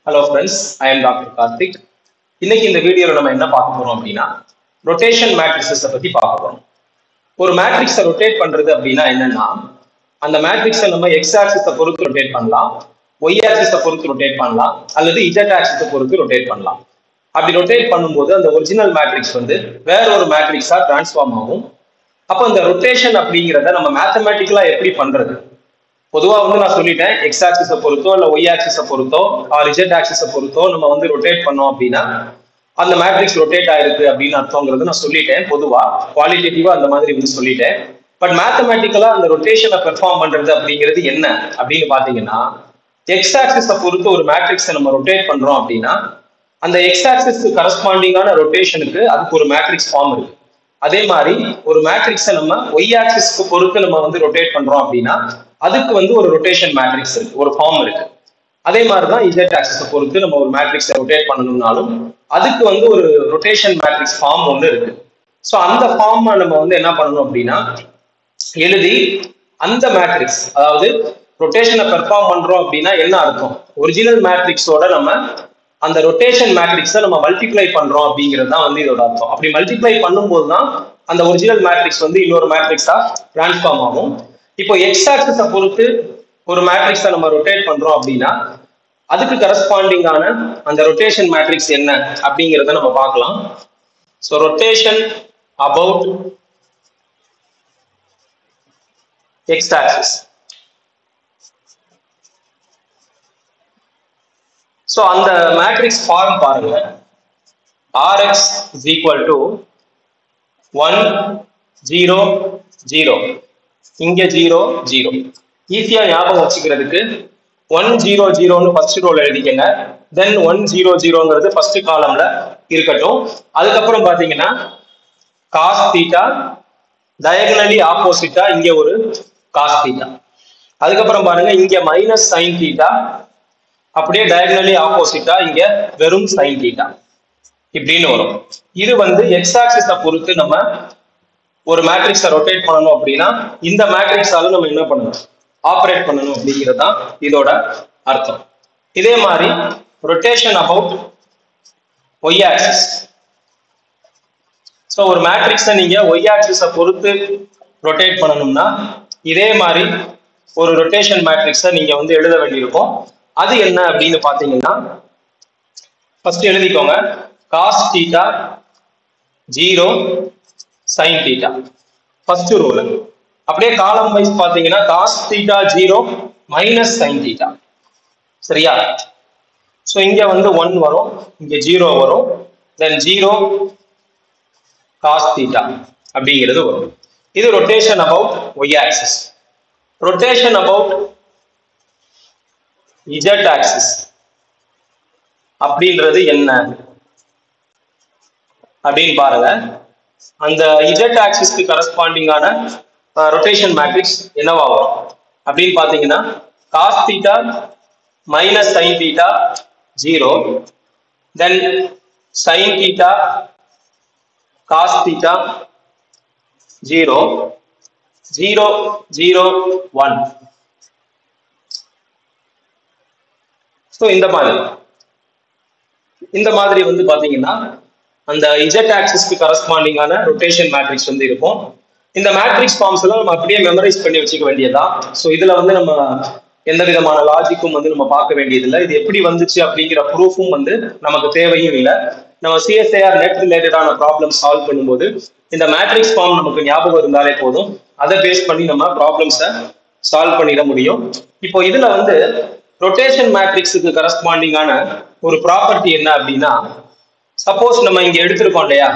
Hello friends, I am Dr. Karthik. இன்னைக்கு இந்த வீடியோல நம்ம என்ன பார்க்க போறோம் அப்படின்னா ரொட்டேஷன் மேட்ரிக்ஸஸ் பத்தி பார்க்க போறோம். ஒரு மேட்ரிக்ஸை ரொட்டேட் பண்றது அப்படின்னா என்னன்னா அந்த மேட்ரிக்ஸை நம்ம எக்ஸ் ஆக்சிஸை பொறுத்து ரொட்டேட் பண்ணலாம், ஒய் ஆக்சிஸை பொறுத்து ரொட்டேட் பண்ணலாம், அல்லது இசட் ஆக்சிஸை பொறுத்து ரொட்டேட் பண்ணலாம். அப்படி ரொட்டேட் பண்ணும்போது அந்த ஒரிஜினல் மேட்ரிக்ஸ் வந்து வேற ஒரு மேட்ரிக்ஸா டிரான்ஸ்ஃபார்ம் ஆகும். அப்போ அந்த ரொட்டேஷன் அப்படிங்கிறத நம்ம மேத்தமேட்டிக்கலா எப்படி பண்றது? பொதுவாக வந்து நான் சொல்லிட்டேன், எக்ஸ் ஆக்சிஸை பொறுத்தோ இல்லை ஒய் ஆக்சிஸை பொறுத்தோ ஆர் இசட் ஆக்சிஸை பொறுத்தோ நம்ம வந்து ரொட்டேட் பண்ணோம் அப்படின்னா அந்த மேட்ரிக்ஸ் ரொட்டேட் ஆயிருக்கு அப்படின்னு அர்த்தங்கிறது நான் சொல்லிட்டேன். பொதுவாக குவாலிட்டேட்டிவா அந்த மாதிரி வந்து சொல்லிட்டேன். பட் மேத்தமேட்டிக்கலா அந்த ரொட்டேஷனை பெர்ஃபார்ம் பண்றது அப்படிங்கிறது என்ன அப்படின்னு பாத்தீங்கன்னா, எக்ஸ் ஆக்சிஸை பொறுத்து ஒரு மேட்ரிக்ஸை நம்ம ரொட்டேட் பண்றோம் அப்படின்னா அந்த எக்ஸ் ஆக்சிஸ்க்கு கரஸ்பாண்டிங்கான ரொட்டேஷனுக்கு அதுக்கு ஒரு மேட்ரிக்ஸ் ஃபார்ம் இருக்கு. அதே மாதிரி ஒரு மேட்ரிக்ஸை நம்ம ஒய் ஆக்சிஸ்க்கு பொறுத்து நம்ம வந்து ரொட்டேட் பண்றோம் அப்படின்னா அதுக்கு வந்து ஒரு ரொட்டேஷன் மேட்ரிக்ஸ் இருக்கு, ஒரு ஃபார்ம் இருக்கு. அதே மாதிரிதான் இசட் ஆக்சிஸை பொறுத்து நம்ம ஒரு மேட்ரிக்ஸை ரொட்டேட் பண்ணணும்னாலும் அதுக்கு வந்து ஒரு ரொட்டேஷன் மேட்ரிக்ஸ் ஃபார்ம் ஒன்று இருக்கு. ஸோ அந்த ஃபார்ம் நம்ம வந்து என்ன பண்ணணும் அப்படின்னா எழுதி அந்த மேட்ரிக்ஸ், அதாவது ரொட்டேஷனை பெர்ஃபார்ம் பண்றோம் அப்படின்னா என்ன அர்த்தம், ஒரிஜினல் மேட்ரிக்ஸோட நம்ம அந்த ரொட்டேஷன் மேட்ரிக்ஸை நம்ம மல்டிப்ளை பண்றோம் அப்படிங்கிறது தான் வந்து இதோட அர்த்தம். அப்படி மல்டிப்ளை பண்ணும்போது தான் அந்த ஒரிஜினல் மேட்ரிக்ஸ் வந்து இன்னொரு மேட்ரிக்ஸா டிரான்ஸ்ஃபார்ம் ஆகும். இப்போ எக்ஸ் ஆக்சிஸை பொறுத்து ஒரு மேட்ரிக்ஸை நம்ம ரொட்டேட் பண்றோம் அப்படின்னா அதுக்கு கரஸ்பாண்டிங்கான அந்த ரொட்டேஷன் மேட்ரிக்ஸ் என்ன அப்படிங்கிறத நம்ம பார்க்கலாம். So rotation about X axis. So அந்த மேட்ரிக்ஸ் ஃபார்ம் பாருங்க, Rx is equal to 1 0 0. இங்க 0 0. ஈஸியா ஞாபகம் வச்சுக்கிறதுக்கு 1 0 0ன்னு ஃபர்ஸ்ட் ரோல எழுதிக்கங்க. தென் 1 0 0ங்கிறது ஃபர்ஸ்ட் காலம்ல இருக்கட்டும். அதுக்கப்புறம் பாத்தீங்கன்னா காஸ் தீட்டா, டயகனலி ஆப்போசிட்டா இங்க ஒரு காஸ் தீட்டா. அதுக்கப்புறம் பாருங்க இங்க மைனஸ் சைன் தீட்டா, அப்படியே டயகனலி ஆப்போசிட்டா இங்க வெறும் சைன் தீட்டா இப்படின்னு வரும். இது வந்து எக்ஸ் ஆக்சிஸை பொறுத்து நம்ம ஒரு மேட்ரிக்ஸை ரொட்டேட் பண்ணணும் அப்படின்னா இந்த மேட்ரிக்ஸால நம்ம என்ன பண்ணணும், ஆப்ரேட் பண்ணணும் அப்படிங்கிறது தான் இதோட அர்த்தம். இதே மாதிரி rotation about Y axis. So ஒரு மேட்ரிக்ஸை நீங்க ஒய் ஆக்சிஸை பொறுத்து ரொட்டேட் பண்ணணும்னா இதே மாதிரி ஒரு ரொட்டேஷன் மேட்ரிக்ஸை நீங்க வந்து எழுத வேண்டியிருக்கும். அது என்ன அப்படின்னு பாத்தீங்கன்னா ஃபர்ஸ்ட் எழுதிக்கோங்க, cos theta 0 sine theta first row. அப்படியே காலம் வைஸ் பாத்தீங்கன்னா cos theta 0 minus sine theta. சரியா? ஸோ இங்க வந்து 1 வரும், இங்க 0 வரும், தென் 0 காஸ் தீட்டா அப்படிங்கிறது வரும். இது rotation about Y axis. Rotation about Z axis அப்படின்றது என்ன அப்படின்னு பாருங்க. அந்த இசட் ஆக்சிஸ்க்கு கரஸ்பாண்டிங்கான ரொட்டேஷன் மேட்ரிக்ஸ் என்னவா வரும் அப்படின்னு பாத்தீங்கன்னா cos theta minus sine theta 0, then sine theta cos theta 0 0 0 1. So இந்த மாதிரி வந்து பாத்தீங்கன்னா அந்த இசட் ஆக்சிஸ்க்கு கரஸ்பாண்டிங்கான ரொட்டேஷன் மேட்ரிக்ஸ் வந்து இருக்கும். இந்த மேட்ரிக்ஸ் ஃபார்ம்ஸ் எல்லாம் நம்ம அப்படியே மெமரைஸ் பண்ணி வச்சுக்க வேண்டியதா. ஸோ இதுல வந்து நம்ம எந்த விதமான லாஜிக்கும் வந்து நம்ம பார்க்க வேண்டியதில்லை. இது எப்படி வந்துச்சு அப்படிங்கிற ப்ரூஃபும் வந்து நமக்கு தேவையும் இல்லை. நம்ம சிஎஸ்ஐஆர் நெட் ரிலேட்டடான ப்ராப்ளம் சால்வ் பண்ணும்போது இந்த மேட்ரிக்ஸ் ஃபார்ம் நமக்கு ஞாபகம் இருந்தாலே போதும், அதை பேஸ் பண்ணி நம்ம ப்ராப்ளம்ஸை சால்வ் பண்ணிட முடியும். இப்போ இதுல வந்து ரொட்டேஷன் மேட்ரிக்ஸுக்கு கரஸ்பாண்டிங்கான ஒரு ப்ராப்பர்ட்டி என்ன அப்படின்னா, சப்போஸ் நம்ம இங்க எடுத்திருக்கோம் இல்லையா,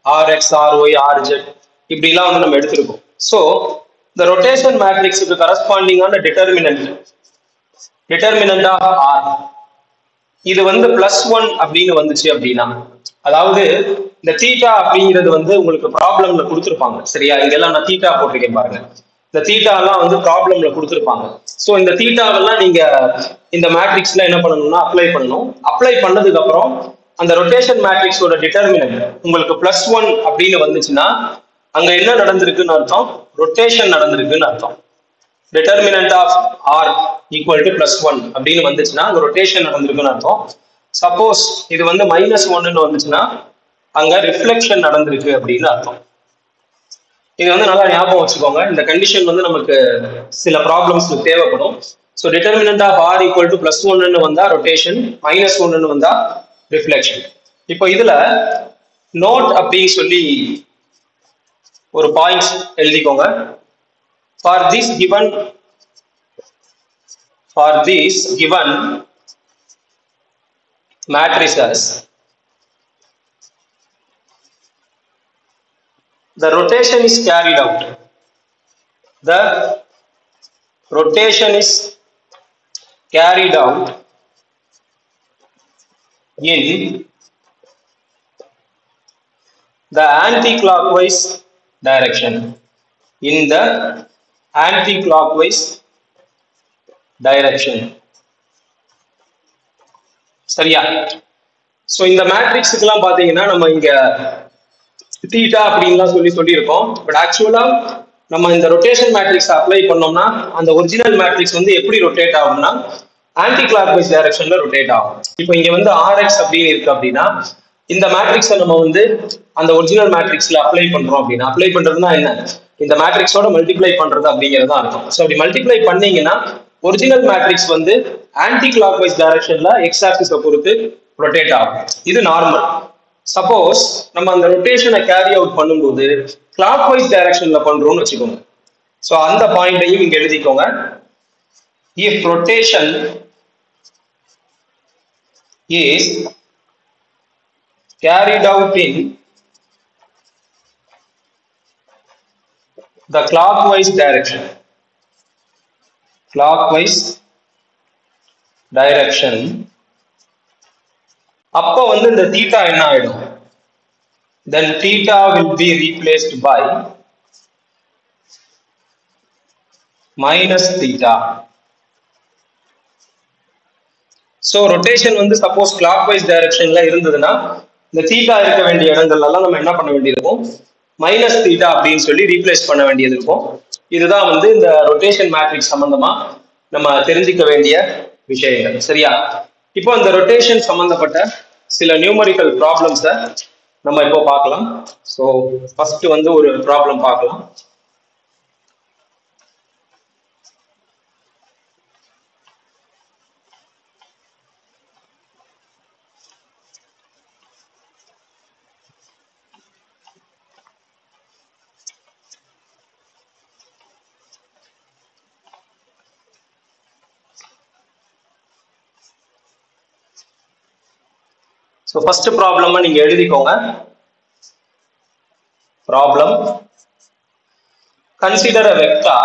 ஆர்எக்ஸ் ஆர்ஒய் ஆர்ஜெட் இப்படிலாம் வந்து நம்ம எடுத்திருக்கோம். ஸோ இந்த ரொட்டேஷன் மேட்ரிக்ஸுக்கு கரஸ்பாண்டிங்கான டிட்டர்மினன்ட் ஆஃப் ஆர் இது வந்து +1 அப்படின்னு வந்துச்சு அப்படின்னா, அதாவது இந்த தீட்டா அப்படிங்கிறது வந்து உங்களுக்கு ப்ராப்ளம்ல கொடுத்துருப்பாங்க. சரியா? இங்கெல்லாம் நான் தீட்டா போட்டிருக்கேன் பாருங்க. இந்த தீட்டாலாம் வந்து ப்ராப்ளம்ல கொடுத்துருப்பாங்க. ஸோ இந்த தீட்டாவெல்லாம் நீங்க இந்த மேட்ரிக்ஸ்ல என்ன பண்ணணும்னா அப்ளை பண்ணணும். அப்ளை பண்ணதுக்கு அப்புறம் அந்த ரொட்டேஷன் மேட்ரிக்ஸோட டிட்டர்மினன்ட் உங்களுக்கு +1 அப்படின்னு வந்துச்சுன்னா அங்க என்ன நடந்திருக்குன்னு அர்த்தம், ரொட்டேஷன் நடந்திருக்குன்னு அர்த்தம். Determinant of R equal to +1 அப்படின்னு வந்துச்சுன்னா அங்க ரொட்டேஷன் நடந்திருக்குன்னு அர்த்தம். சப்போஸ் இது வந்து -1ன்னு வந்துச்சுன்னா அங்க ரிஃப்ளெக்ஷன் நடந்திருக்கு அப்படின்னு அர்த்தம். இது வந்து நல்லா ஞாபகம் வச்சுக்கோங்க. இந்த கண்டிஷன் வந்து நமக்கு சில ப்ராப்ளம்ஸ்க்கு தேவைப்படும். So determinant of R equal to +1ன்னு வந்தா ரொட்டேஷன், -1ன்னு வந்தா ரிஃப்ளெக்ஷன். இப்போ இதுல நோட் அப்படின்னு சொல்லி ஒரு பாயிண்ட்ஸ் எழுதிக்கோங்க. For this given matrices, the rotation is carried out. The rotation is carried out in the anti-clockwise direction. In the anti-clockwise direction. சரியா? சோ இந்த மேட்ரிக்ஸுக்கெல்லாம் பாத்தீங்கன்னா நம்ம இங்க தீட்டா அப்படின்லாம் சொல்லியிருக்கோம். பட் ஆக்சுவலா நம்ம இந்த ரொட்டேஷன் மேட்ரிக்ஸ் அப்ளை பண்ணோம்னா அந்த ஒரிஜினல் மேட்ரிக்ஸ் வந்து எப்படி ரொட்டேட் ஆகும்னா ஆன்டி கிளாக்வைஸ் டைரக்ஷன்ல ரொட்டேட் ஆகும். இப்போ இங்க வந்து RX அப்படின்னு இருக்கு அப்படின்னா இந்த மேட்ரிக்ஸை நம்ம வந்து அந்த ஒரிஜினல் மேட்ரிக்ஸ்ல அப்ளை பண்றோம் அப்படின்னா, அப்ளை பண்றதுன்னா என்ன, இந்த மேட்ரிக்ஸோட மல்டிப்ளை பண்றது அப்படிங்கிறது தான் இருக்கும். ஸோ அப்படி மல்டிப்ளை பண்ணீங்கன்னா ஒரிஜினல் மேட்ரிக்ஸ் வந்து ஆன்டி கிளாக்வைஸ் டைரக்ஷன்ல எக்ஸ் ஆக்சிஸை பொறுத்து ரொட்டேட் ஆகும். இது நார்மல். சப்போஸ் நம்ம அந்த ரொட்டேஷனை கேரி அவுட் பண்ணும்போது கிளாக்வைஸ் டைரக்ஷன்ல பண்றோம்னு வச்சுக்கோங்க. ஸோ அந்த பாயிண்டையும் இங்க எழுதிக்கோங்க. If rotation is carried out in the clockwise direction, அப்போ வந்து இந்த தீட்டா என்ன ஆயிடும், then theta will be replaced by minus theta. so rotation வந்து சப்போஸ் clockwise directionல இருந்ததுன்னா இந்த தீட்டா இருக்க வேண்டிய இடங்கள்ல எல்லாம் நம்ம என்ன பண்ண வேண்டியிருக்கும், மைனஸ் தீட்டா அப்படின்னு சொல்லி ரீப்ளேஸ் பண்ண வேண்டியது இருக்கும். இதுதான் வந்து இந்த ரொட்டேஷன் மேட்ரிக்ஸ் சம்பந்தமா நம்ம தெரிஞ்சுக்க வேண்டிய விஷயங்கள். சரியா? இப்போ இந்த ரொட்டேஷன் சம்பந்தப்பட்ட சில நியூமரிக்கல் ப்ராப்ளம்ஸை நம்ம இப்போ பார்க்கலாம். ஸோ ஃபர்ஸ்ட் வந்து ஒரு ப்ராப்ளம் பார்க்கலாம். So first problem நீங்க எழுதிக்கோங்க. Problem: consider a vector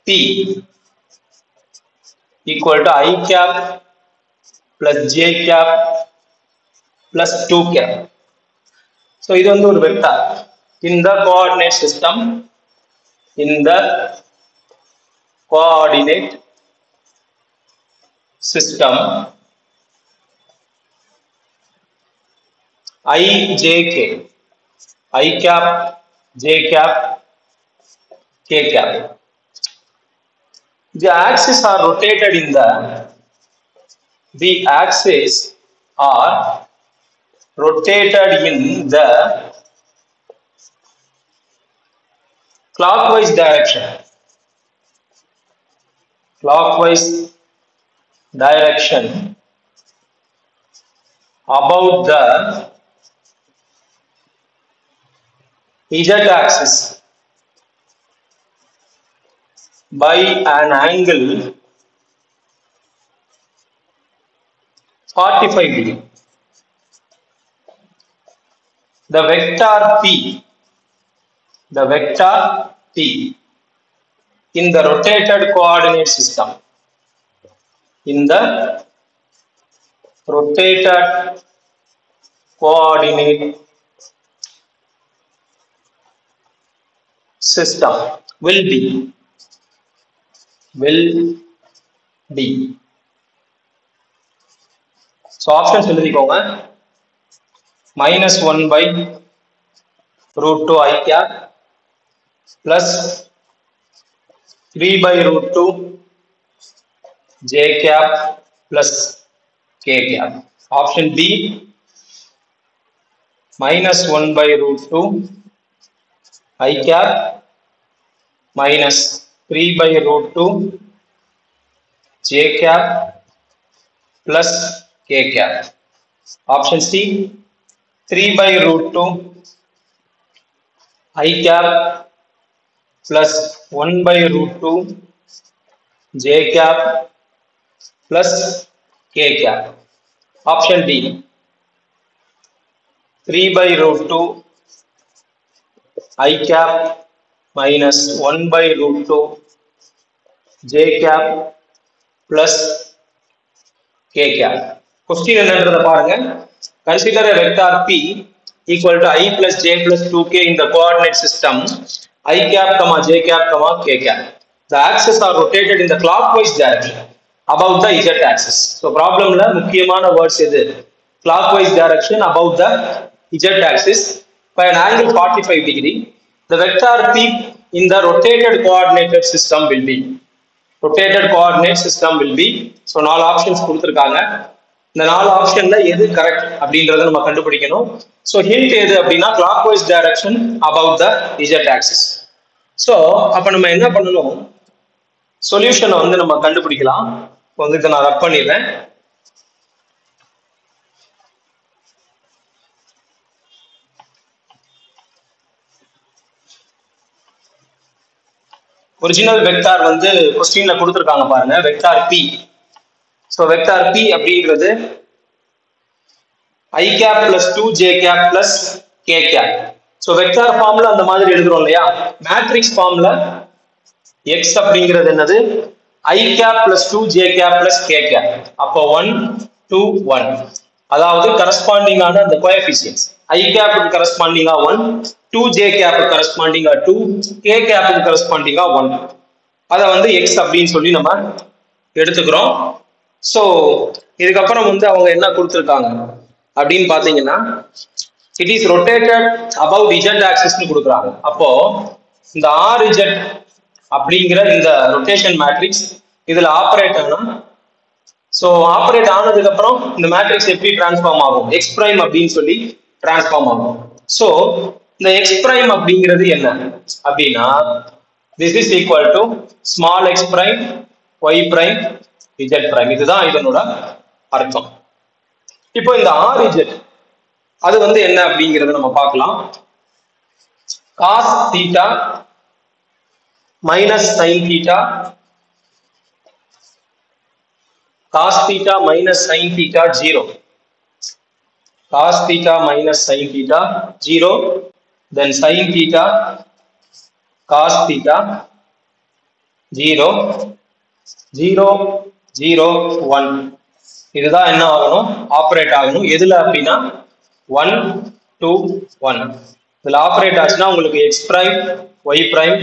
P equal to I cap plus J cap plus 2 cap. So இது வந்து ஒரு vector in the coordinate system, I J K, I cap, J cap, K cap. The axes are rotated in the clockwise direction. About the Z axis by an angle 45 degree. The vector P in the rotated coordinate system, will be so options எழுதிக்கோங்க. -1 by √2 I cap plus 3 by √2 J cap plus K cap. Option B, -1 by √2 I cap minus 3 by √2 J cap plus K cap. Option C, 3 by √2 I cap plus 1 by √2 J cap plus K cap. Option D, 3 by √2 I cap minus 1 by √2 J cap plus K cap. Question என்னன்றத பாருங்க. Consider a vector P equal to I plus J plus 2K in the coordinate system I cap, J cap, K cap. The axes are rotated in the clockwise direction above the Z axis. So problem la mukkiyamaana words edu? Clockwise direction above the Z axis by an angle 45 degree. The vector P in the rotated coordinated system will be. Rotated coordinate system will be. So 4 options கொடுத்திருக்காங்க. இந்த 4 ஆப்ஷன்ல எது correct அப்படின்றத நம்ம கண்டுபிடிக்கணும். So hint எது அப்படின்னா clockwise direction above the Z axis. So அப்ப நம்ம என்ன பண்ணணும், சொல்யூஷனை வந்து நம்ம கண்டுபிடிக்கலாம். வந்து இதை நான் ரப் பண்ணிடுறேன். ஒரிஜினல் வெக்டார் வந்து கொஸ்டின்ல கொடுத்துருக்காங்க பாருங்க, vector P. So vector P அப்படிங்கிறது I cap plus 2 J cap plus K cap. So vector ஃபார்ம்ல அந்த மாதிரி எழுதுறோம் இல்லையா, மேட்ரிக்ஸ் ஃபார்ம்ல X அப்படிங்கிறது என்னது, I cap plus 2 J cap plus K cap. அப்போ 1 2 1, அதாவது கரஸ்பாண்டிங் ஆன அந்த கோஎஃபிஷியன்ட்ஸ் I cap க்கு கரஸ்பாண்டிங்கா 1, 2 J cap க்கு கரஸ்பாண்டிங்கா 2, K cap க்கு கரஸ்பாண்டிங்கா 1. அதை வந்து X அப்படின்னு சொல்லி நம்ம எடுத்துக்கிறோம். ஸோ இதுக்கப்புறம் வந்து அவங்க என்ன கொடுத்துருக்காங்க அப்படின்னு பாத்தீங்கன்னா, it is rotated above Z ஆக்சிஸ்னு கொடுக்குறாங்க. அப்போ இந்த RZ அப்படிங்கிற இந்த ரொட்டேஷன் மேட்ரிக்ஸ் இதுல ஆப்ரேட் ஆனா, ஸோ ஆப்ரேட் ஆனதுக்கு அப்புறம் இந்த மேட்ரிக்ஸ் எப்படி டிரான்ஸ்ஃபார்ம் ஆகும், எக்ஸ் பிரைம் அப்படின்னு சொல்லி டிரான்ஸ்ஃபார்ம் ஆகும். ஸோ இந்த எக்ஸ் பிரைம் அப்படிங்கிறது என்ன அப்படின்னா, this is equal to small x prime y prime Z prime. இதுதான் இதனோட அர்த்தம். இப்போ இந்த RZ அது வந்து என்ன அப்படிங்கறத நம்ம பார்க்கலாம். cos theta minus sin theta, cos theta minus sin theta 0, cos theta minus sin theta 0, then sin theta cos theta 0 0 0 1. இதுதான் என்ன ஆகணும், ஆப்ரேட் ஆகணும். எதுல அப்படின்னா 1 2 1. இதுல ஆப்ரேட் ஆச்சுன்னா உங்களுக்கு x prime y prime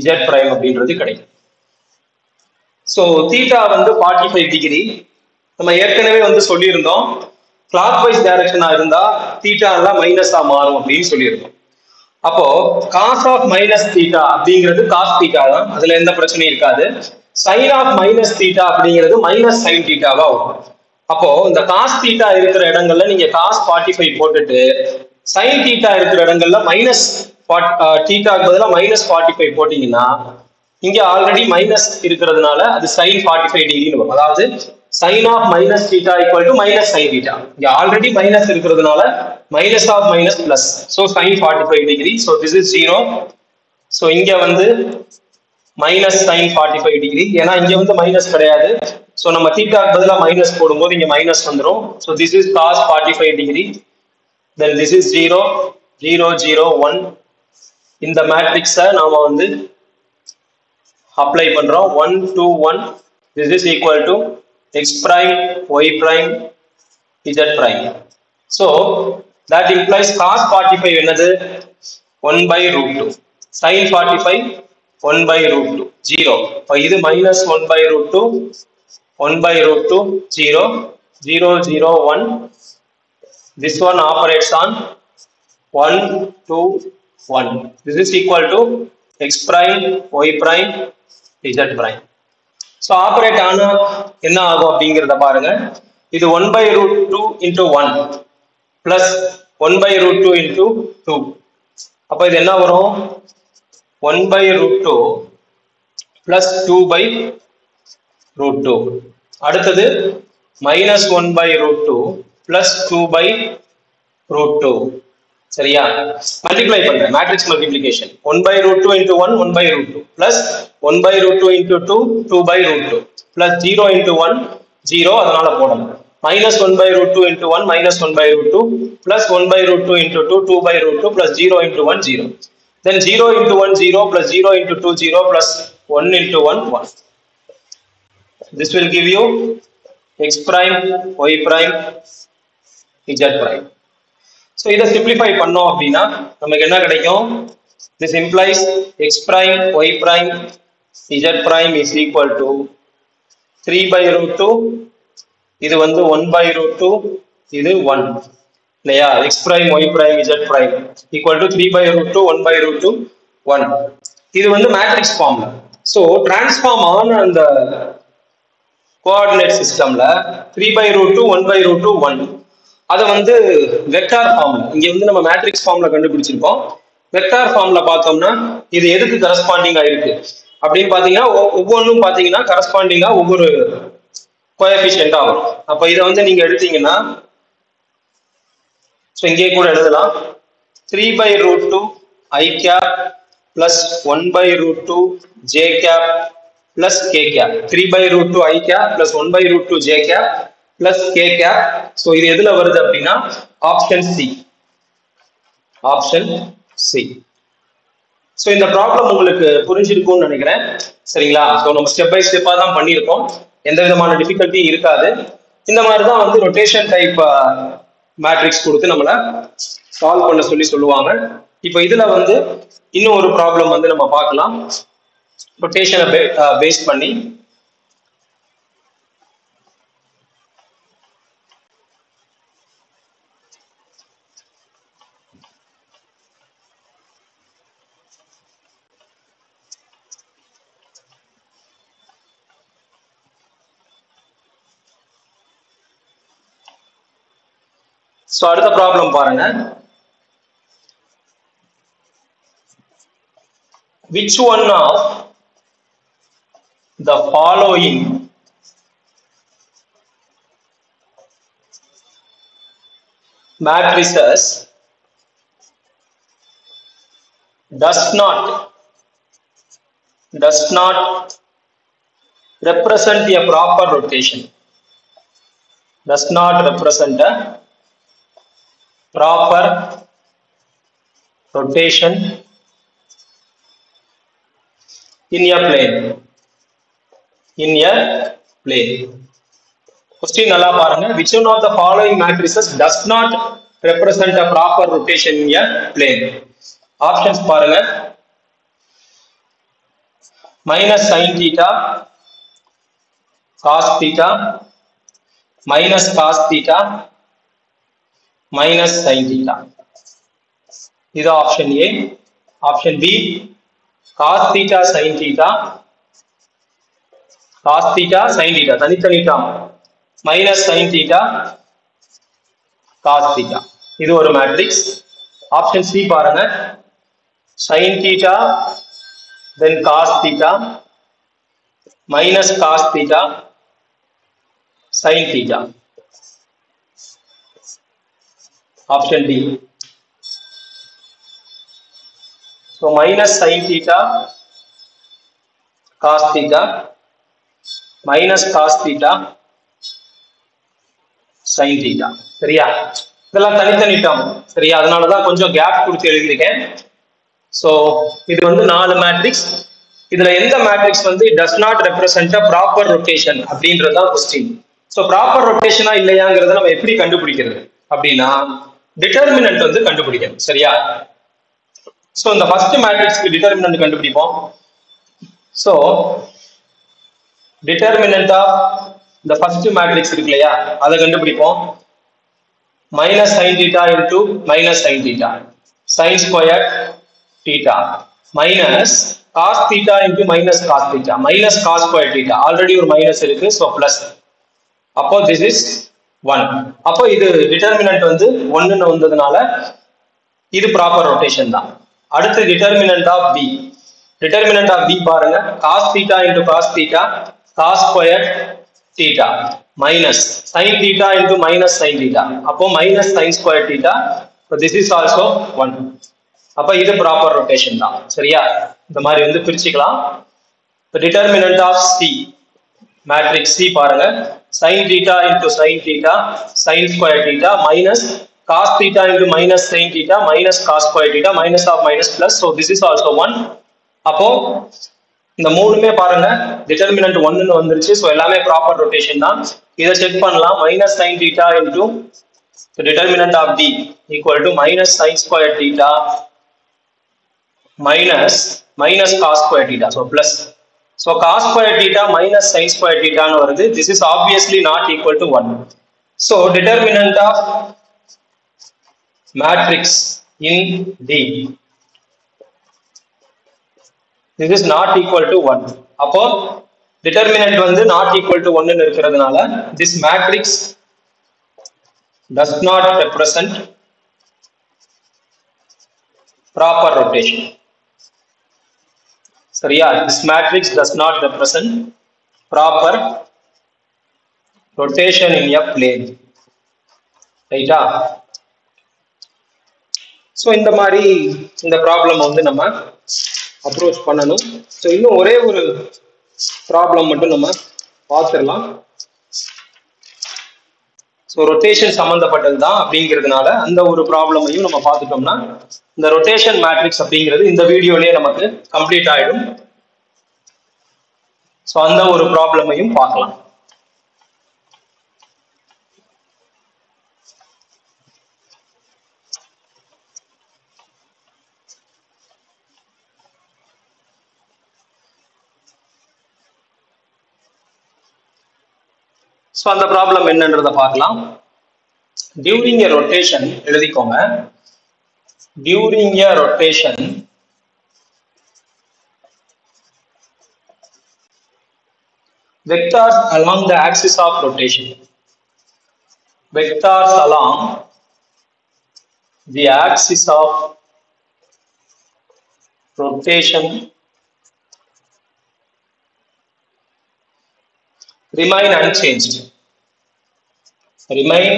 Z prime அப்படின்றது கிடைக்கும். ஸோ தீட்டா வந்து 45 டிகிரி. நம்ம ஏற்கனவே வந்து சொல்லியிருந்தோம், கிளாக் வைஸ் டைரக்ஷனா இருந்தா தீட்டா எல்லாம் மைனஸா மாறும் அப்படின்னு சொல்லியிருந்தோம். அப்போ காஸ் ஆஃப் மைனஸ் தீட்டா அப்படிங்கிறது காஸ் தீட்டா தான், அதுல எந்த பிரச்சனையும் இருக்காது. சைன் ஆஃப் மைனஸ் தீட்டா அப்படிங்கிறது மைனஸ் சைன் தீட்டாவா வரும். அப்போ இந்த காஸ் தீட்டா இருக்கிற இடங்கள்ல நீங்க காஸ் 45 போட்டுட்டு, சைன் தீட்டா இருக்கிற இடங்கள்ல மைனஸ் தீட்டாக்கு பதிலா மைனஸ் 45 போட்டீங்கன்னா, இங்க ஆல்ரெடி மைனஸ் இருக்கிறதுனால அது சைன் 45 டிகிரின்னு வரும். அதாவது sine of minus theta equal to minus sine theta. இங்க ஆல்ரெடி மைனஸ் இருக்கிறதுனால minus of minus plus, so sine 45 degree. So this is 0. So இங்க வந்து மைனஸ் சைன் 45 டிகிரி, ஏன்னா இங்க வந்து மைனஸ் கிடையாது. ஸோ நம்ம தீட்டாக்கு பதிலாக மைனஸ் போடும்போது இங்க மைனஸ் வந்துடும். So this is cos 45 degree. Then this is 0 0 0 1. இந்த மேட்ரிக்ஸை நாம வந்து அப்ளை பண்றோம். 1 2 1. This is equal to x prime y prime z prime. So that implies cos 45 என்னது 1 by root 2, sin 45 1 by root 2 0. இப்போ இது minus 1 by root 2 1 by root 2 0. 0 0 1. This one operates on 1 2 1. This is equal to x prime y prime z prime. So operate ஆனா என்ன ஆகும் அப்படிங்கறத பாருங்க. இது 1 by root 2 into 1 plus 1 by root 2 into 2. அப்ப இது என்ன வரும்? 1 by root 2 plus 2 by root 2. அடுத்தது minus 1 by root 2 plus 2 by root 2. சரியா? மல்டிப்ளை பண்றேன், matrix multiplication. 1 by root 2 into 1 1 by root 2 plus 1 by root 2 into 2 2 by root 2 plus 0 into 1 0, அதனால போடணும். minus 1 by root 2 into 1 minus 1 by root 2 plus 1 by root 2 into 2 2 by root 2 plus 0 into 1 0. Then 0 into 1 0 plus 0 into 2 0 plus 1 into 1 1. This will give you x prime y prime z prime. So இதை simplify பண்ணோம் அப்படின்னா நமக்கு என்ன கிடைக்கும்? This implies x prime y prime z prime is equal to 3 by root 2. இது வந்து 1 by root 2, இது 1 இல்லையா? x prime y prime z prime equal to 3 by root 2 1 by root 2 1. இது வந்து மேட்ரிக்ஸ் ஃபார்ம்ல. ஸோ டிரான்ஸ்ஃபார்ம் ஆன அந்த கோஆர்டினேட் சிஸ்டம்ல 3 by root 2 1 by root 2 1 அதை வந்து வெக்டார் ஃபார்ம்ல, இங்க வந்து நம்ம மேட்ரிக்ஸ் ஃபார்ம்ல கண்டுபிடிச்சிருக்கோம். வெக்டார் ஃபார்ம்ல பார்த்தோம்னா இது எதுக்கு கரஸ்பாண்டிங்கா இருக்கு அப்படின்னு பாத்தீங்கன்னா ஒவ்வொன்றும் பாத்தீங்கன்னா கரஸ்பாண்டிங்கா ஒவ்வொரு கோஎஃபிஷியன்ட் ஆகும். அப்ப இதை வந்து நீங்க எடுத்தீங்கன்னா இங்கே கூட எழுதலாம் 3 by root 2 I cap plus 1 by root 2 j cap plus k cap. 3 by root 2 I cap plus 1 by root 2 j cap plus k cap. So இது எதுல வருது அப்படின்னா option C. Option C. So இந்த ப்ராப்ளம் உங்களுக்கு புரிஞ்சிருக்கும்னு நினைக்கிறேன். சரிங்களா? So நம்ம ஸ்டெப் பை ஸ்டெப்பாக தான் பண்ணியிருக்கோம், எந்த விதமான டிஃபிகல்ட்டியும் இருக்காது. இந்த மாதிரி தான் வந்து ரொட்டேஷன் டைப் மேட்ரிக்ஸ் கொடுத்து நம்மளை சால்வ் பண்ண சொல்லுவாங்க. இப்போ இதுல வந்து இன்னும் ஒரு ப்ராப்ளம் வந்து நம்ம பார்க்கலாம், ரொட்டேஷனை பேஸ் பண்ணி. So அடுத்த ப்ராப்ளம் பாருங்க. Which one of the following matrices does not represent a proper rotation? Does not represent a proper rotation in a plane. Question நல்லா பாருங்க. Which one of the following matrices does not represent a proper rotation in a plane? Options பாருங்க. minus sin theta, cos theta, minus cos theta, minus sin theta. இது option A. Option B cos theta sin theta, cos theta sin theta தனித்தனி term, minus sin theta cos theta. இது ஒரு matrix. Option C பாருங்க, sin theta then cos theta minus cos theta sin theta. Option D. So minus sin theta cos theta minus cos theta sin theta. சரியா? இதெல்லாம் தனித்தனி term. சரியா? அதனால தான் கொஞ்சம் கேப் கொடுத்து எழுதியிருக்கேன். ஸோ இது வந்து 4 மேட்ரிக்ஸ். இதுல எந்த மேட்ரிக்ஸ் வந்து does not represent a proper rotation அப்படின்றது தான் கொஸ்டின். ஸோ ப்ராப்பர் ரொட்டேஷனா இல்லையாங்கிறத நம்ம எப்படி கண்டுபிடிக்கிறது அப்படின்னா டிட்டர்மினன்ட் வந்து கண்டுபிடிக்கணும். சரியா? ஸோ இந்த ஃபர்ஸ்ட் மேட்ரிக்ஸ்க்கு டிட்டர்மினன்ட் கண்டுபிடிப்போம். ஸோ டிட்டர்மினன்ட் ஆஃப் இந்த ஃபர்ஸ்ட் மேட்ரிக்ஸ் இருக்கு இல்லையா, அதை கண்டுபிடிப்போம். Minus sine theta into minus sine theta, sine square theta minus cos theta into minus cos theta, minus cos square theta, already ஒரு மைனஸ் இருக்கு, ஸோ பிளஸ். அப்போ this is 1. அப்போ இது டிட்டர்மினன்ட் வந்து 1ன்னு வந்ததுனால இது ப்ராப்பர் ரொட்டேஷன் தான். அடுத்து determinant of b. Determinant of b பாருங்க, cos theta into cos theta, cos squared theta minus sin theta into minus sin theta, அப்போ minus sin squared theta, so this is also 1. அப்ப இது proper rotation தான். சரியா, இந்த மாதிரி வந்து பிரிச்சுக்கலாம். the determinant of c, matrix c பாருங்க, sin theta into sin theta, sin squared theta minus cos theta into minus sin theta minus cos squared theta, minus of minus plus, so this is also 1. அப்போ இந்த மூணுமே பாருங்க determinant 1ன்னு வந்துருச்சு, so எல்லாமே proper rotation தான். இதை check பண்ணலாம். Minus sine theta into determinant of d equal to minus sine square theta minus minus cos square theta, so plus. So cos square theta minus sine square தீட்டான்னு வருது. This is obviously not equal to 1. So determinant of matrix in d, this is not equal to 1. அப்போ determinant வந்து not equal to 1 ன்னு இருக்கிறதுனால this matrix does not represent proper rotation. சரியா, this matrix does not represent proper rotation in a plane. ரைட்டா? So இந்த மாதிரி இந்த problem வந்து நம்ம அப்ரோச் பண்ணணும். ஸோ இன்னும் ஒரே ஒரு ப்ராப்ளம் மட்டும் நம்ம பார்த்துடலாம். ஸோ ரொட்டேஷன் சம்மந்தப்பட்டது தான் அப்படிங்கிறதுனால அந்த ஒரு ப்ராப்ளமையும் நம்ம பார்த்துட்டோம்னா இந்த ரொட்டேஷன் மேட்ரிக்ஸ் அப்படிங்கிறது இந்த வீடியோலயே நமக்கு கம்ப்ளீட் ஆயிடும். ஸோ அந்த ஒரு ப்ராப்ளமையும் பார்க்கலாம். ஸோ அந்த ப்ராப்ளம் என்னன்றதை பார்க்கலாம். டியூரிங் எ ரொட்டேஷன் எழுதிக்கோங்க. During a rotation vectors along the axis of rotation, vectors along the axis of rotation remain unchanged. Remain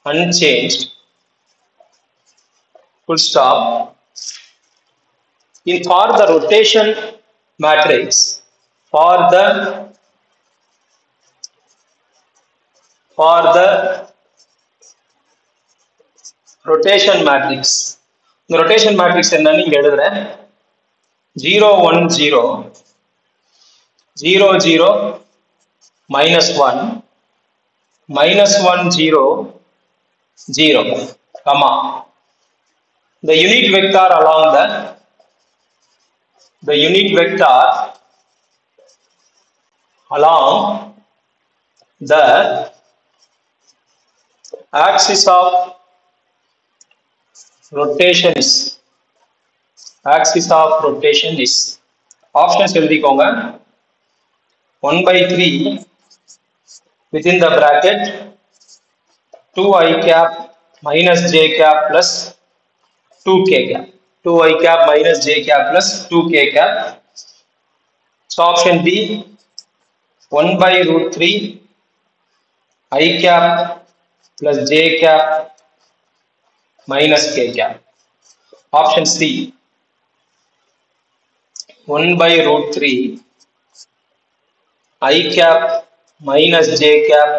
unchanged. Full stop. In for the rotation matrix, for the rotation matrix, the rotation matrix என்னன்னு இங்க எழுதுறேன். 0 1 0 0 0 minus 1 minus 1 0 0 comma the unit vector along the unit vector along the axis of rotation is options எழுதிக்கோங்க. 1/3 within the bracket 2i cap minus j cap plus 2k cap, 2i cap minus j cap plus 2k cap. So option B 1/√3 I cap plus j cap minus k cap. Option C 1/√3 I cap minus j cap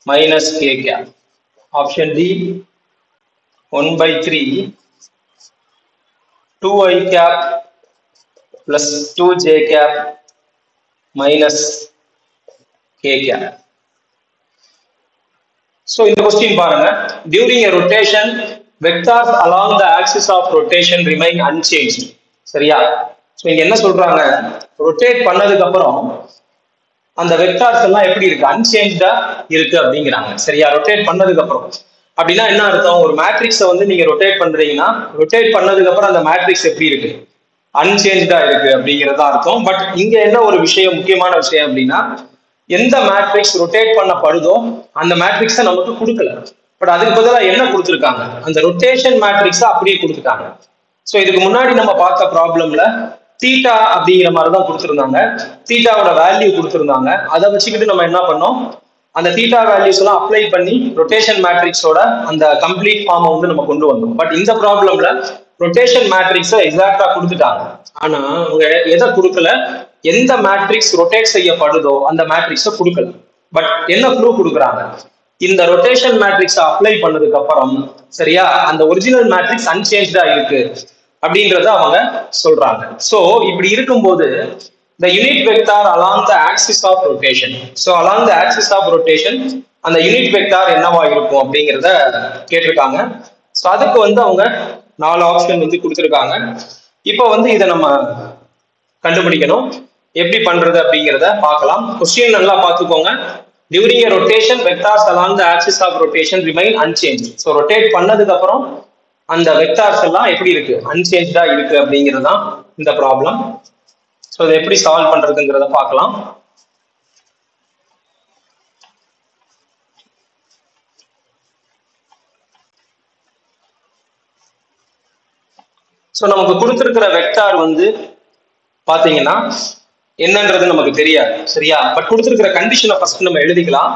minus k cap. Option D 1/3 2i cap plus 2j cap minus k cap. So in the question பாருங்க, during a rotation vectors along the axis of rotation remain unchanged. சரியா? So இங்க என்ன சொல்றாங்க, rotate பண்ணதுக்கு அப்புறம் அந்த vectors எல்லாம் எப்படி இருக்கு, அன்சேஞ்சா இருக்கு அப்படிங்கிறாங்க. சரியா, ரொட்டேட் பண்ணதுக்கு அப்புறம். அப்படின்னா என்ன அர்த்தம், ஒரு மேட்ரிக்ஸை வந்து நீங்க ரொட்டேட் பண்றீங்கன்னா ரொட்டேட் பண்ணதுக்கு அப்புறம் அந்த மேட்ரிக்ஸ் எப்படி இருக்கு, அன்சேஞ்சா இருக்கு அப்படிங்கிறதா அர்த்தம். பட் இங்க என்ன ஒரு விஷயம், முக்கியமான விஷயம் அப்படின்னா, எந்த மேட்ரிக்ஸ் ரொட்டேட் பண்ணப்படுதோ அந்த மேட்ரிக்ஸை நமக்கு கொடுக்கல. பட் அதுக்கு பதிலாக என்ன கொடுத்துருக்காங்க, அந்த ரொட்டேஷன் மேட்ரிக்ஸை அப்படியே கொடுத்துட்டாங்க. ஸோ இதுக்கு முன்னாடி நம்ம பார்த்த ப்ராப்ளம்ல தீட்டா அப்படிங்கிற மாதிரி தான் கொடுத்துருந்தாங்க, தீட்டாவோட வேல்யூ கொடுத்துருந்தாங்க. அதை வச்சுக்கிட்டு நம்ம என்ன பண்ணோம், அந்த தீட்டா வேல்யூஸ் எல்லாம் அப்ளை பண்ணி ரொட்டேஷன் மேட்ரிக்ஸோட அந்த கம்ப்ளீட் ஃபார்மை வந்து நம்ம கொண்டு வந்தோம். பட் இந்த ப்ராப்ளம்ல ரொட்டேஷன் மேட்ரிக்ஸை எக்ஸாக்டா கொடுத்துட்டாங்க. ஆனா அவங்க எதை கொடுக்கல, எந்த மேட்ரிக்ஸ் ரொட்டேட் செய்யப்படுதோ அந்த மேட்ரிக்ஸை கொடுக்கல. பட் என்ன க்ளூ கொடுக்குறாங்க, இந்த ரொட்டேஷன் மேட்ரிக்ஸை அப்ளை பண்ணதுக்கு அப்புறம் சரியா அந்த ஒரிஜினல் மேட்ரிக்ஸ் அன்சேஞ்சா இருக்கு அப்படின்றத அவங்க சொல்றாங்க. சோ இப்படி இருக்கும்போது the unit vector along the axis of rotation, so along the axis of rotation அந்த யூனிட் வெக்டார் என்னவா இருக்கும் அப்படிங்கிறத கேட்டிருக்காங்க. ஸோ அதுக்கு வந்து அவங்க 4 ஆப்ஷன் வந்து கொடுத்துருக்காங்க. இப்போ வந்து இதை நம்ம கண்டுபிடிக்கணும், எப்படி பண்றது அப்படிங்கிறத பார்க்கலாம். கொஸ்டின் நல்லா பார்த்துக்கோங்க. During a rotation vectors along the axis of rotation remain unchanged. So rotate பண்ணதுக்கு அப்புறம் அந்த வெக்டார்ஸ் எல்லாம் எப்படி இருக்கு, அன்சேஞ்சா இருக்கு அப்படிங்கிறது தான் இந்த ப்ராப்ளம். ஸோ இதை எப்படி சால்வ் பண்றதுங்கிறத பார்க்கலாம். ஸோ நமக்கு கொடுத்துருக்கிற வெக்டார் வந்து பாத்தீங்கன்னா என்னன்றது நமக்கு தெரியாது. சரியா, பட் கொடுத்துருக்கிற கண்டிஷனை ஃபர்ஸ்ட் நம்ம எழுதிக்கலாம்.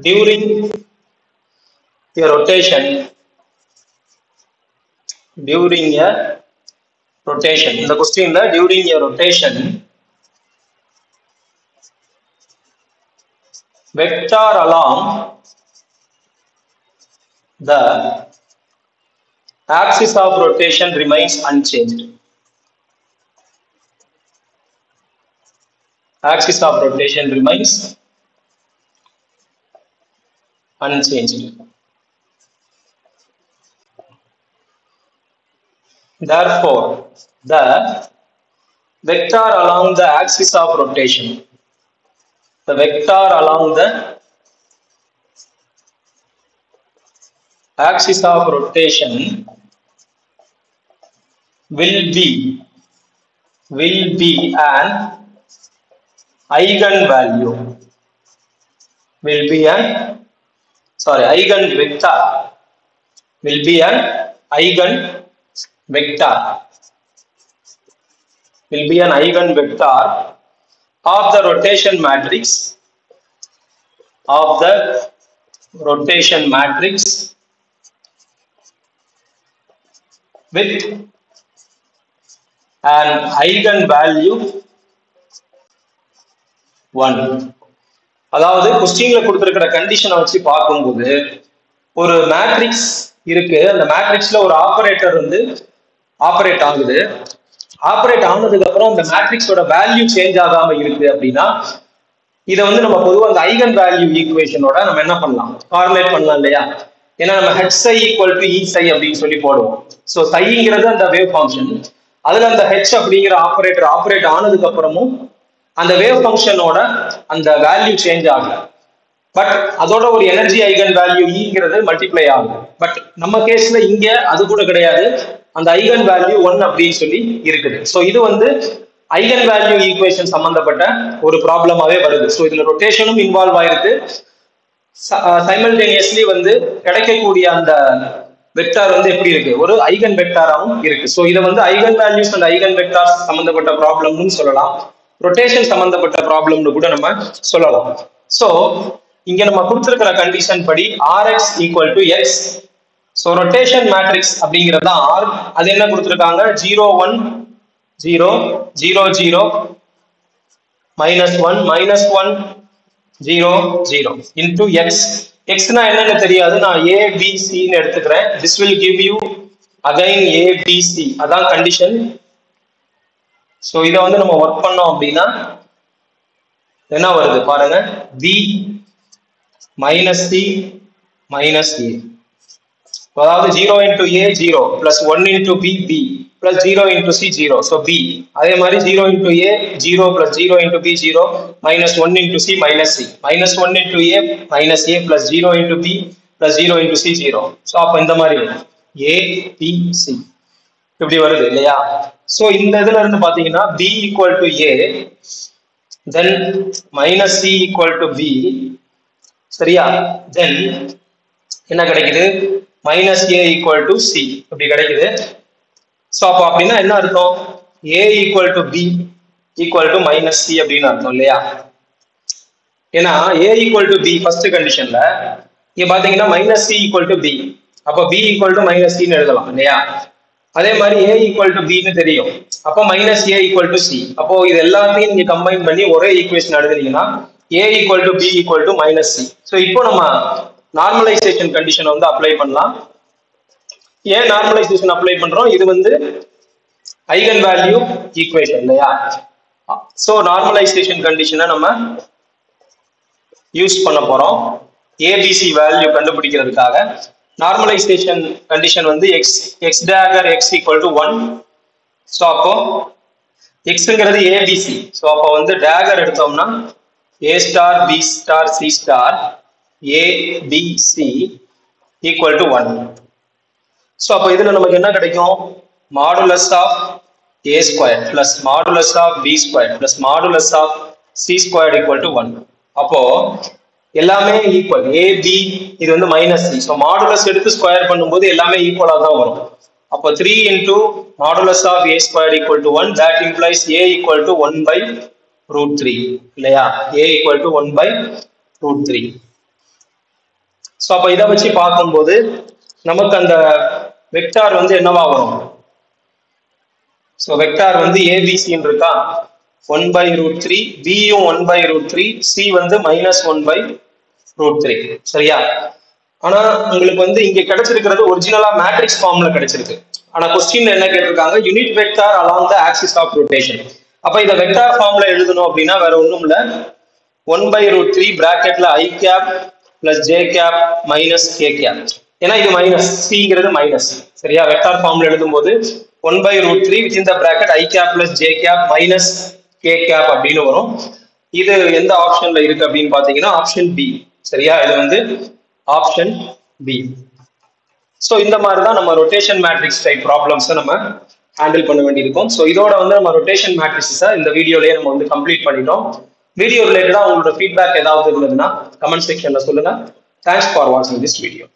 During a rotation, during a rotation, இந்த கொஸ்டின்ல during a rotation vector along the axis of rotation remains unchanged. Axis of rotation remains unchanged. Therefore, the vector along the axis of rotation, the vector along the axis of rotation will be an eigenvalue, eigenvector, will be an eigenvector, will be an eigenvector of the rotation matrix, with an eigenvalue 1. அதாவது கொஸ்டின்ல கொடுத்திருக்கிற கண்டிஷனை வச்சு பார்க்கும்போது ஒரு matrix இருக்கு, அந்த மேட்ரிக்ஸ்ல ஒரு ஆபரேட்டர் வந்து ஆபரேட் ஆகுது. ஆபரேட் ஆனதுக்கு அப்புறம் அந்த மேட்ரிக்ஸோட வேல்யூ சேஞ்ச் ஆகாம இருக்கு அப்படின்னா இதை வந்து நம்ம பொதுவாக அந்த ஐகன் வேல்யூ ஈக்குவேஷனோட நம்ம என்ன பண்ணலாம், கார்லேட் பண்ணலாம் இல்லையா. ஏன்னா நம்ம ஹெச் ஈக்குவல் டு இ சை அப்படின்னு சொல்லி போடுவோம். ஸோ சைங்கிறது அந்த வேவ் ஃபங்க்ஷன், அதுல அந்த ஹெச் அப்படிங்கிற ஆபரேட்டர் ஆபரேட் ஆனதுக்கு அப்புறமும் அந்த வேவ் ஃபங்க்ஷனோட அந்த வேல்யூ சேஞ்ச் ஆகும். பட் அதோட ஒரு எனர்ஜி ஐகன் வேல்யூ ஈங்கிறது மல்டிப்ளை ஆகும். பட் நம்ம கேஸ்ல இங்க அது கூட கிடையாது, அந்த ஐகன் வேல்யூ 1 அப்படின்னு சொல்லி இருக்குது. ஸோ இது வந்து ஐகன் வேல்யூ ஈக்குவேஷன் சம்பந்தப்பட்ட ஒரு ப்ராப்ளமாவே வருது. ஸோ இதுல ரொட்டேஷனும் இன்வால்வ் ஆயிருக்கு, சைமல்டேனியஸ்லி வந்து கிடைக்கக்கூடிய அந்த வெக்டார் வந்து எப்படி இருக்கு, ஒரு ஐகன் வெக்டாராவும் இருக்கு. ஸோ இதை வந்து eigen values and eigen vectors சம்பந்தப்பட்ட ப்ராப்ளம்னு சொல்லலாம், ரொட்டேஷன் சம்பந்தப்பட்ட ப்ராப்ளம்னு கூட நம்ம சொல்லலாம். ஸோ இங்க நம்ம கொடுத்திருக்கிற கண்டிஷன் படி Rx equal to X. So rotation matrix அப்படிங்கிறது தான் R. அது என்ன கொடுத்துருக்காங்க, 0 1 0 0 0 -1 -1 0 0 இன்டூ எக்ஸ். எக்ஸ்னா என்னன்னு தெரியாது, நான் ஏபிசின்னு எடுத்துக்கிறேன். This will give you again ABC, அதான் கண்டிஷன். ஸோ இதை வந்து நம்ம ஒர்க் பண்ணோம் அப்படின்னா என்ன வருது பாருங்க, B minus C minus A. அதாவது 0 into A 0 plus 1 into B B plus 0 into C 0. So B. அதே மாதிரி 0 into A 0 plus 0 into B 0 minus 1 into C minus C. Minus 1 into A minus A plus 0 into B plus 0 into C 0. So அப்ப இந்த மாதிரி A B C இப்படி வருது இல்லையா? So இந்த இதுல இருந்து பாத்தீங்கன்னா B equal to A then minus C equal to B சரியா? then என்ன கிடைக்குது? minus A equal to C இப்படி கிடைக்குது. So அப்ப அப்படின்னா என்ன அர்த்தம்? A equal to B equal to minus C அப்படின்னு அர்த்தம் இல்லையா? ஏன்னா A equal to B first கண்டிஷன்ல இங்க பாத்தீங்கன்னா minus C equal to B அப்ப B equal to minus C ன்னு எழுதலாம் இல்லையா? அதே மாதிரி A equal to B ன்னு தெரியும். அப்ப minus A equal to C. அப்போ இது எல்லாத்தையும் நீங்க கம்பைன் பண்ணி ஒரே equation எழுதுனீங்கன்னா A equal to B equal to minus C. So இப்போ நம்ம நார்மலைசேஷன் கண்டிஷன் வந்து அப்ளை பண்ணலாம். ஏன் நார்மலைசேஷன் அப்ளை பண்றோம்? இது வந்து ஐகன் வேல்யூ ஈக்குவேஷன் இல்லையா? சோ நார்மலைசேஷன் கண்டிஷனை நம்ம யூஸ் பண்ண போறோம் ABC வேல்யூ கண்டுபிடிக்கிறதுக்காக. நார்மலைசேஷன் கண்டிஷன் வந்து x dagger x equal to 1. So அப்போ xங்கிறது ABC. சோ அப்போ வந்து dagger எடுத்தோம்னா A star B star C star A B C equal to 1. So அப்போ இதுல நமக்கு என்ன கிடைக்கும்? modulus of A square plus modulus of B square plus modulus of C square equal to 1. அப்போ எல்லாமே ஈக்குவல் A B இது வந்து minus C. So modulus எடுத்து ஸ்கொயர் பண்ணும்போது எல்லாமே ஈக்குவலா தான் வரும். அப்போ 3 into modulus of A square equal to 1 that implies A equal to 1 by root 3 இல்லையா? A equal to 1 by root 3. So அப்போ இதை வச்சு பார்க்கும்போது நமக்கு அந்த வெக்டார் வந்து என்னவா வரும்? ஸோ வெக்டார் வந்து ABCன்னு இருக்கா 1 by root 3 B யும் 1 by root 3 C வந்து minus 1 by root 3 சரியா? ஆனா உங்களுக்கு வந்து இங்க கிடைச்சிருக்கிறது ஒரிஜினலா மேட்ரிக்ஸ் ஃபார்ம்ல கிடைச்சிருக்கு. ஆனா क्वेश्चन என்ன கேட்டிருக்காங்க? Unit vector along the axis of rotation. அப்ப இத வெக்டார் ஃபார்ம்ல எழுதணும் அப்படின்னா வேற ஒண்ணும் இல்ல 1 by root 3 பிராக்கெட்ல I cap plus J cap minus K cap. ஏன்னா இது மைனஸ் Cங்கிறது மைனஸ் சரியா? வெக்டார் ஃபார்ம்ல எழுதும்போது 1 by root 3 within the bracket I cap plus J cap minus K cap அப்படின்னு வரும். இது எந்த ஆப்ஷன்ல இருக்கு அப்படின்னு பாத்தீங்கன்னா ஆப்ஷன் பி சரியா? இது வந்து ஆப்ஷன் பி. சோ இந்த மாதிரி தான் நம்ம ரொட்டேஷன் மேட்ரிக்ஸ் டைப் ப்ராப்ளம்ஸை நம்ம ஹேண்டில் பண்ண வேண்டியிருக்கும். ஸோ இதோட வந்து நம்ம ரொட்டேஷன் மேட்ரிக்ஸை இந்த வீடியோலயே நம்ம வந்து கம்ப்ளீட் பண்ணிட்டோம். வீடியோ ரிலேட்டடா உங்களோட ஃபீட்பேக் ஏதாவது இருந்ததுன்னா கமெண்ட் செக்ஷன்ல சொல்லுங்க. தேங்க்ஸ் ஃபார் வாட்சிங் திஸ் வீடியோ.